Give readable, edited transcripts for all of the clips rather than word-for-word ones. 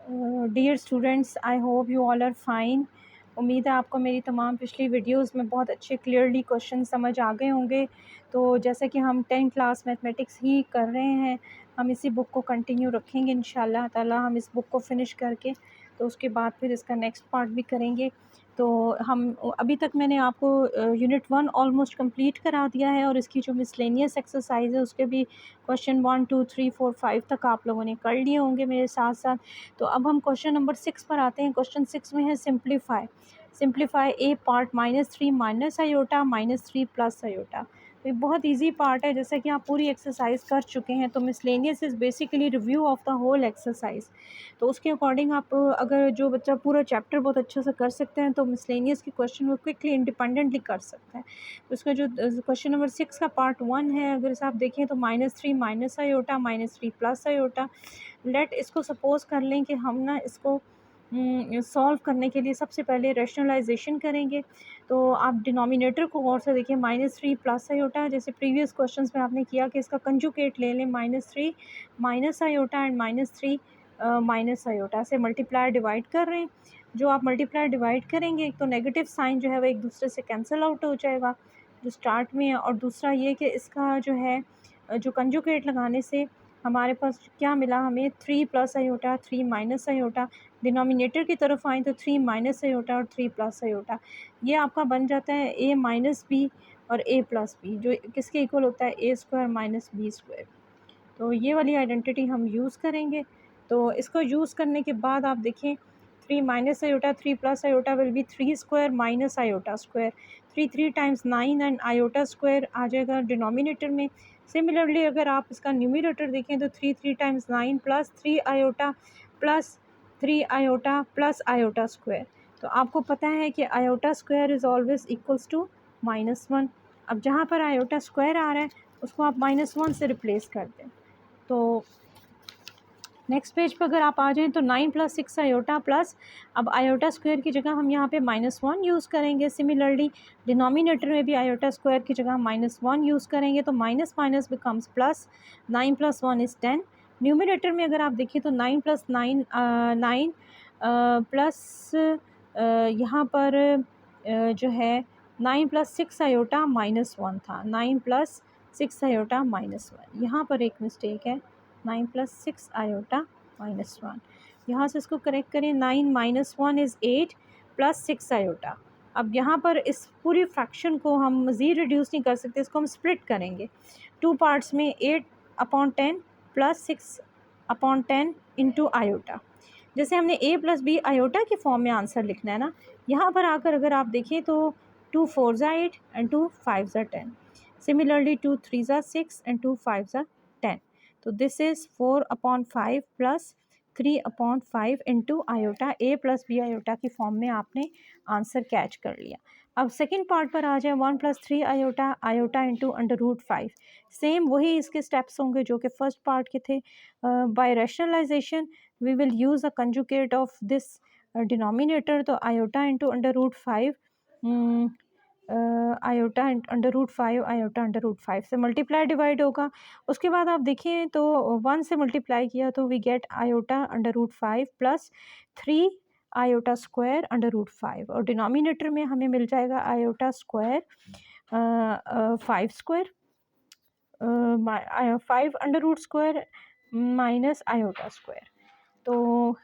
Dear students, I hope you all are fine. उम्मीद है आपको मेरी तमाम पिछली वीडियोस में बहुत अच्छे क्लियरली क्वेश्चन समझ आ गए होंगे। तो जैसा कि हम 10th क्लास मैथमेटिक्स ही कर रहे हैं, हम इसी बुक को कंटिन्यू रखेंगे इंशाल्लाह ताला। हम इस बुक को फिनिश करके तो उसके बाद फिर इसका नेक्स्ट पार्ट भी करेंगे। तो हम अभी तक मैंने आपको यूनिट 1 ऑलमोस्ट कंप्लीट करा दिया है, और इसकी जो मिसलेनियस एक्सरसाइज है उसके भी क्वेश्चन 1 2 3 4 5 तक आप लोगों ने कर लिए होंगे मेरे साथ साथ। तो अब हम क्वेश्चन नंबर 6 पर आते हैं। क्वेश्चन 6 में है simplify. Simplify a part -3 minus iota -3 plus iota. तो ये बहुत इजी पार्ट है, जैसा कि आप पूरी एक्सरसाइज कर चुके हैं। तो miscellaneous is basically review of the whole exercise. तो उसके अकॉर्डिंग आप, अगर जो बच्चा पूरा चैप्टर बहुत अच्छे से कर सकते हैं तो मिसलेनियस के क्वेश्चन वो क्विकली इंडिपेंडेंटली कर सकते हैं। तो उसका जो क्वेश्चन नंबर 6 का पार्ट 1 है, अगर आप देखें तो -3 minus iota -3 plus iota. Let इसको सपोज़ कर लें कि हम ना इसको सॉल्व करने के लिए सबसे पहले रैशनलाइजेशन करेंगे। तो आप डिनोमिनेटर को गौर से देखिए, -3 प्लस आयोटा, जैसे प्रीवियस क्वेश्चंस में आपने किया कि इसका कंजुगेट ले लें, -3 minus iota and -3 minus iota से मल्टीप्लाई डिवाइड कर रहे हैं। जो आप मल्टीप्लाई डिवाइड करेंगे, एक तो नेगेटिव साइन जो है वो एक दूसरे से कैंसिल आउट हो जाएगा जो स्टार्ट में है, और दूसरा ये कि इसका जो है जो कंजुगेट लगाने से हमारे पास क्या मिला, हमें 3 plus iota 3 minus iota. Denominator की तरफ आएँ तो 3 माइनस आयोटा और 3 प्लस आयोटा। ये आपका बन जाता है a माइनस बी और a प्लस बी, जो किसके इक्वल होता है a square minus B square. तो ये वाली आइडेंटिटी हम यूज़ करेंगे। तो इसको यूज़ करने के बाद आप देखें, 3 minus iota 3 plus iota will be 3 square minus iota square. 3 times 9 and iota square आ जाएगा डिनोमिनेटर में। सिमिलरली अगर आप इसका न्यूमरेटर देखें तो 3 times 9 plus 3 iota plus 3 iota plus iota square. तो आपको पता है कि iota square is always equals to -1। अब जहाँ पर आयोटा स्क्वायर आ रहा है उसको आप -1 से रिप्लेस कर दें। तो नेक्स्ट पेज पर अगर आप आ जाएँ तो 9 प्लस 6 आयोटा प्लस, अब आयोटा स्क्वायर की जगह हम यहाँ पे -1 यूज़ करेंगे। सिमिलरली डिनोमिनेटर में भी आयोटा स्क्वायर की जगह -1 यूज़ करेंगे, तो minus minus becomes plus. 9 plus 1 is 10। Numerator में अगर आप देखिए तो 9 प्लस 9 9 प्लस यहाँ पर जो है 9 प्लस 6 आयोटा -1 था। 9 प्लस 6 आयोटा -1, यहाँ पर एक मिस्टेक है। 9 प्लस 6 आयोटा -1, यहाँ से इसको करेक्ट करें। 9 माइनस 1 इज़ 8 प्लस 6 आयोटा। अब यहाँ पर इस पूरी फ्रैक्शन को हम मज़ीद रिड्यूस नहीं कर सकते, इसको हम स्प्लिट करेंगे 2 पार्ट्स में। 8/10 प्लस 6/10 इंटू आयोटा। जैसे हमने a प्लस बी आयोटा के फॉर्म में आंसर लिखना है ना, यहाँ पर आकर अगर आप देखें तो 2 4 ज़ा 8 एंड 2 5 ज़ा 10। सिमिलरली 2 3 ज़ा 6 एंड 2 5 ज़ा 10। तो this is 4/5 plus 3/5 into iota. a plus B iota की फॉर्म में आपने आंसर कैच कर लिया। अब सेकंड पार्ट पर आ जाए। 1 plus 3 iota iota into √5। Same वही इसके स्टेप्स होंगे जो कि फर्स्ट पार्ट के थे। By rationalisation we will use a conjugate of this denominator. तो आयोटा इंटू √5, आयोटा √5 आयोटा √5 से मल्टीप्लाई डिवाइड होगा। उसके बाद आप देखें तो 1 से मल्टीप्लाई किया तो we get iota √5 plus 3 iota square √5, और डिनोमिनेटर में हमें मिल जाएगा iota square 5 square 5 under root square minus iota square. तो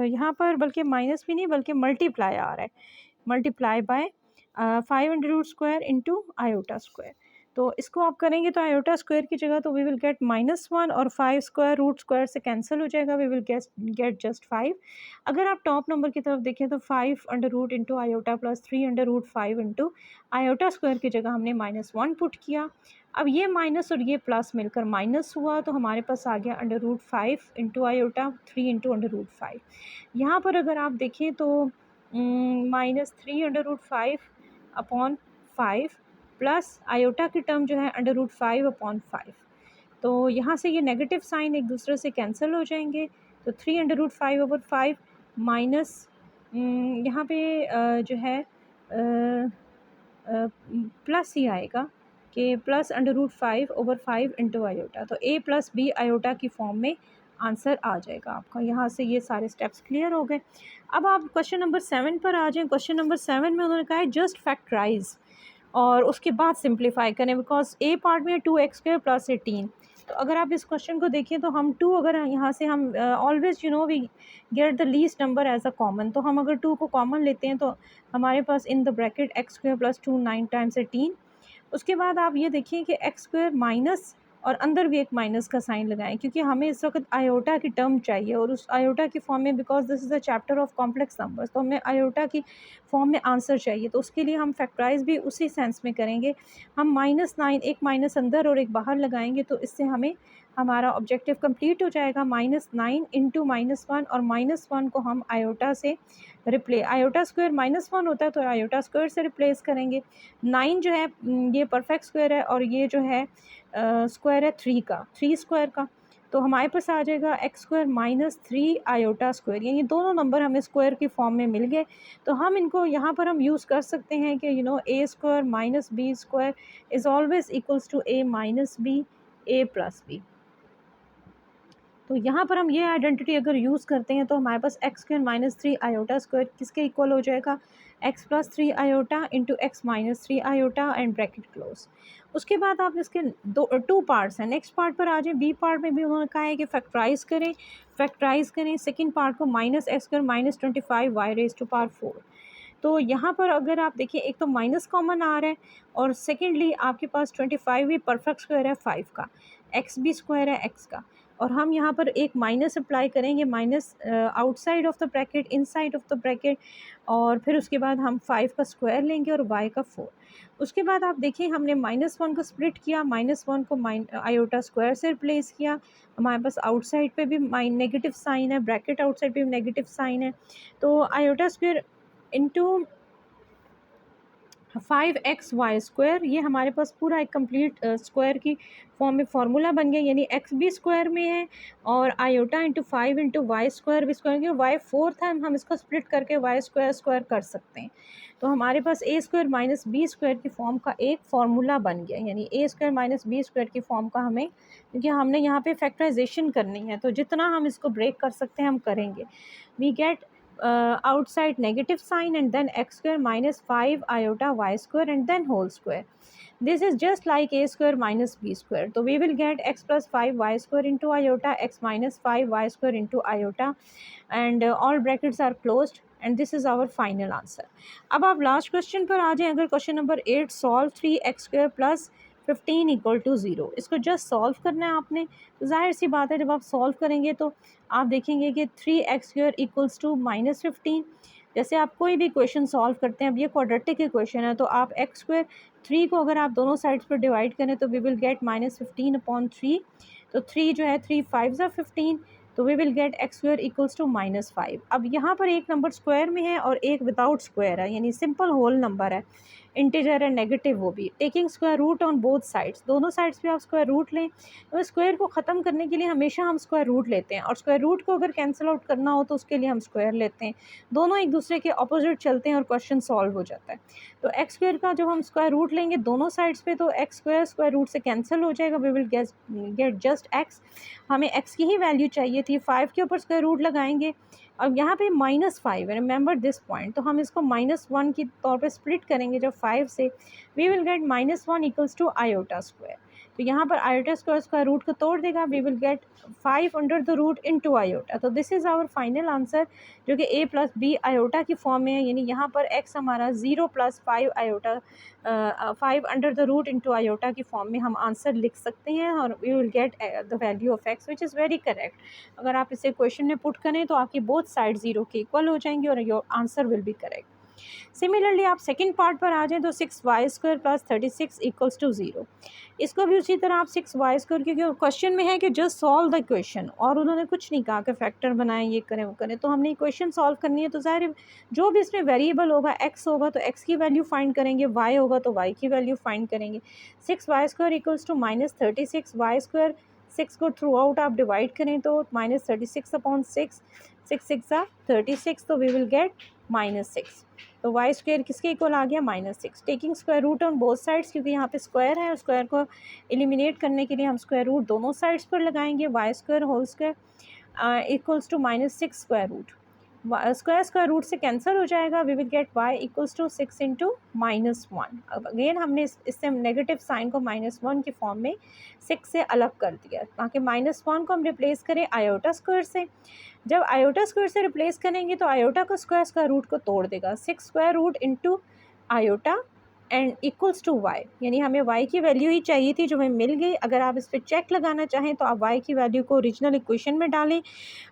यहाँ पर बल्कि माइनस भी नहीं बल्कि मल्टीप्लाई आ रहा है, multiply by 5 under root square into iota square. तो इसको आप करेंगे तो आयोटा स्क्वायर की जगह तो वी विल गेट -1, और 5 स्क्वायर रूट स्क्वायर से कैंसिल हो जाएगा, वी विल गेट जस्ट 5। अगर आप टॉप नंबर की तरफ देखें तो 5 under root into iota plus 3 under root 5 into iota square की जगह हमने -1 पुट किया। अब ये माइनस और ये प्लस मिलकर माइनस हुआ, तो हमारे पास आ गया √5 इंटू आयोटा 3 इंटू √5। यहाँ पर अगर आप देखें तो -3 √5 अपॉन 5 प्लस आयोटा की टर्म जो है √5 अपॉन 5। तो यहाँ से ये नेगेटिव साइन एक दूसरे से कैंसिल हो जाएंगे। तो 3 √5/5 माइनस यहाँ पे जो है प्लस ही आएगा कि प्लस √5/5 इंटू आयोटा। तो a प्लस बी आयोटा की फॉर्म में आंसर आ जाएगा आपका। यहाँ से ये सारे स्टेप्स क्लियर हो गए। अब आप क्वेश्चन नंबर 7 पर आ जाएं। क्वेश्चन नंबर 7 में उन्होंने कहा है जस्ट फैक्टराइज और उसके बाद सिंप्लीफाई करें, बिकॉज ए पार्ट में 2x² + 18। तो अगर आप इस क्वेश्चन को देखें तो हम 2 अगर यहाँ से हम always we get the least number as a common, तो हम अगर 2 को कॉमन लेते हैं तो हमारे पास in the bracket x² + 2 9 times 18। उसके बाद आप ये देखिए कि x² माइनस और अंदर भी एक माइनस का साइन लगाएं, क्योंकि हमें इस वक्त आयोटा की टर्म चाहिए और उस आयोटा की फॉर्म में, because this is a chapter of complex numbers, तो हमें आयोटा की फॉर्म में आंसर चाहिए। तो उसके लिए हम फैक्टराइज भी उसी सेंस में करेंगे। हम -9 एक माइनस अंदर और एक बाहर लगाएंगे, तो इससे हमें हमारा ऑब्जेक्टिव कंप्लीट हो जाएगा। -9 × -1 और -1 को हम आयोटा से आयोटा स्क्वायर -1 होता है तो आयोटा स्क्वायर से रिप्लेस करेंगे। 9 जो है ये परफेक्ट स्क्वायर है और ये जो है स्क्वायर है 3 का, 3 स्क्वायर का। तो हमारे पास आ जाएगा x² - 3 आयोटा स्क्वायर। ये दोनों नंबर हमें स्क्वायर की फॉर्म में मिल गए। तो हम इनको यहाँ पर हम यूज़ कर सकते हैं कि a² - b² is always equals to a - b, a + b। तो यहाँ पर हम ये आइडेंटिटी अगर यूज़ करते हैं तो हमारे पास x² - 3 आयोटा स्क्वायर किसके इक्वल हो जाएगा, x + 3 iota into x - 3 iota and bracket close. उसके बाद आप इसके 2 पार्ट्स हैं। नेक्स्ट पार्ट पर आ जाए। बी पार्ट में भी उन्होंने कहा है कि फैक्टराइज करें सेकेंड पार्ट को -x² - 25 y⁴। तो यहाँ पर अगर आप देखिए एक तो माइनस कॉमन आ रहा है और सेकेंडली आपके पास 25 भी परफेक्ट स्क्वायर है 5 का, x भी स्क्वायर है x का, और हम यहाँ पर एक माइनस अप्लाई करेंगे, minus outside of the bracket inside of the bracket, और फिर उसके बाद हम 5 का स्क्वायर लेंगे और y का 4। उसके बाद आप देखिए हमने -1 को स्प्लिट किया, -1 को आयोटा स्क्वायर से रिप्लेस किया। हमारे पास आउटसाइड पे भी नेगेटिव साइन है, ब्रैकेट आउटसाइड पे भी नेगेटिव साइन है। तो आयोटा स्क्वायर इंटू 5xy² ये हमारे पास पूरा एक कंप्लीट स्क्वायर की फॉर्म में फार्मूला बन गया, यानी x भी स्क्वायर में है और आयोटा इंटू 5 इंटू y² भी स्क्वायर, क्योंकि y4 था, हम इसको स्प्लिट करके y² कर सकते हैं। तो हमारे पास a² - b² की फॉर्म का एक फार्मूला बन गया, यानी a² - b² की फॉर्म का हमें, क्योंकि हमने यहाँ पे फैक्टराइजेशन करनी है तो जितना हम इसको ब्रेक कर सकते हैं हम करेंगे। We get outside negative sign and then x² - 5 iota y² and then whole square. This is just like a² - b². So we will get x + 5 y² into iota, x - 5 y² into iota, and all brackets are closed, and this is our final answer. अब आप last question पर आ जाएं। अगर question number 8 solve 3x² + 15 = 0, इसको just solve करना है आपने। तो जाहिर सी बात है जब आप सॉल्व करेंगे तो आप देखेंगे कि 3x² = -15। जैसे आप कोई भी क्वेश्चन सॉल्व करते हैं, अब ये क्वाड्रेटिक के क्वेश्चन है, तो आप x² 3 को अगर आप दोनों साइड्स पर डिवाइड करें तो वी विल गेट -15/3। तो 3 जो है 3 5 = 15, तो वी विल गेट x² = -5। अब यहाँ पर एक नंबर स्क्वायर में है और एक विदाउट स्क्वायर है, यानी सिंपल होल नंबर है, इंटीजर है, नेगेटिव वो भी। Taking square root on both sides, दोनों साइड्स पे आप स्क्वायर रूट लें। तो स्क्वायर को ख़त्म करने के लिए हमेशा हम स्क्वायर रूट लेते हैं, और स्क्वायर रूट को अगर कैंसिल आउट करना हो तो उसके लिए हम स्क्वायर लेते हैं। दोनों एक दूसरे के अपोजिट चलते हैं और क्वेश्चन सॉल्व हो जाता है। तो x² का जब हम स्क्वायर रूट लेंगे दोनों साइड्स पे तो x² स्क्वायर रूट से कैंसिल हो जाएगा, we will get just x। हमें x की ही वैल्यू चाहिए थी, 5 के ऊपर स्क्वायर रूट लगाएंगे। अब यहाँ पे -5 है, रिमेंबर दिस पॉइंट, तो हम इसको -1 की तौर पे स्प्लिट करेंगे जब 5 से, we will get -1 = iota square. तो यहाँ पर आयोटा स्क्वायर रूट को तोड़ देगा, we will get 5 under the root into iota. तो this is our final answer, जो कि a + b आयोटा की फॉर्म में है, यानी यहाँ पर x हमारा 0 + 5 iota 5 under the root into iota की फॉर्म में हम आंसर लिख सकते हैं, और we will get the value of x, which is very correct. अगर आप इसे क्वेश्चन में पुट करें तो आपकी बोथ साइड 0 के इक्वल हो जाएंगी और your answer will be correct. Similarly आप सेकंड पार्ट पर आ जाएं तो 6y² + 36 = 0। इसको भी उसी तरह आप 6y², क्योंकि क्वेश्चन में है कि जस्ट सॉल्व द इक्वेशन, और उन्होंने कुछ नहीं कहा कि फैक्टर बनाएं, ये करें वो करें। तो हमने इक्वेशन सॉल्व करनी है, तो ज़ाहिर जो भी इसमें वेरिएबल होगा, x होगा तो x की वैल्यू फाइंड करेंगे, y होगा तो y की वैल्यू फाइंड करेंगे। 6y² = -36 y² 6 को थ्रू आउट आप डिवाइड करें तो -36/6, 6 6 36, तो वी विल गेट -6। तो वाई स्क्वायर किसके इक्वल आ गया? -6। Taking square root on both sides, क्योंकि यहाँ पे स्क्वायर है और स्क्वायर को एलिमिनेट करने के लिए हम स्क्वायर रूट दोनों साइड्स पर लगाएंगे। Y square whole square equals to -6 square root, square root से कैंसिल हो जाएगा। We will get y equals to 6 into -1। अब अगेन हमने इससे नेगेटिव साइन को -1 के फॉर्म में 6 से अलग कर दिया, ताकि -1 को हम रिप्लेस करें आयोटा स्क्वायर से। जब आयोटा स्क्वायर से रिप्लेस करेंगे तो आयोटा का स्क्वायर रूट को तोड़ देगा। 6 square root into iota and equals to Y, यानी हमें y की वैल्यू ही चाहिए थी जो हमें मिल गई। अगर आप इस पर चेक लगाना चाहें तो आप y की वैल्यू को ओरिजिनल इक्वेशन में डालें।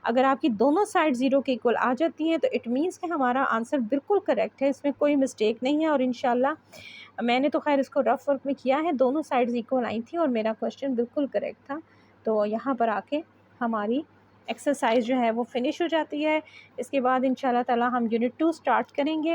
अगर आपकी दोनों साइड ज़ीरो के इक्वल आ जाती हैं तो इट मीन्स कि हमारा आंसर बिल्कुल करेक्ट है, इसमें कोई मिस्टेक नहीं है। और इंशाल्लाह मैंने तो खैर इसको रफ वर्क में किया है, दोनों साइड्स इक्वल आई थी और मेरा क्वेश्चन बिल्कुल करेक्ट था। तो यहाँ पर आके हमारी एक्सरसाइज जो है वो फिनिश हो जाती है। इसके बाद इंशाल्लाह ताला हम यूनिट 2 स्टार्ट करेंगे।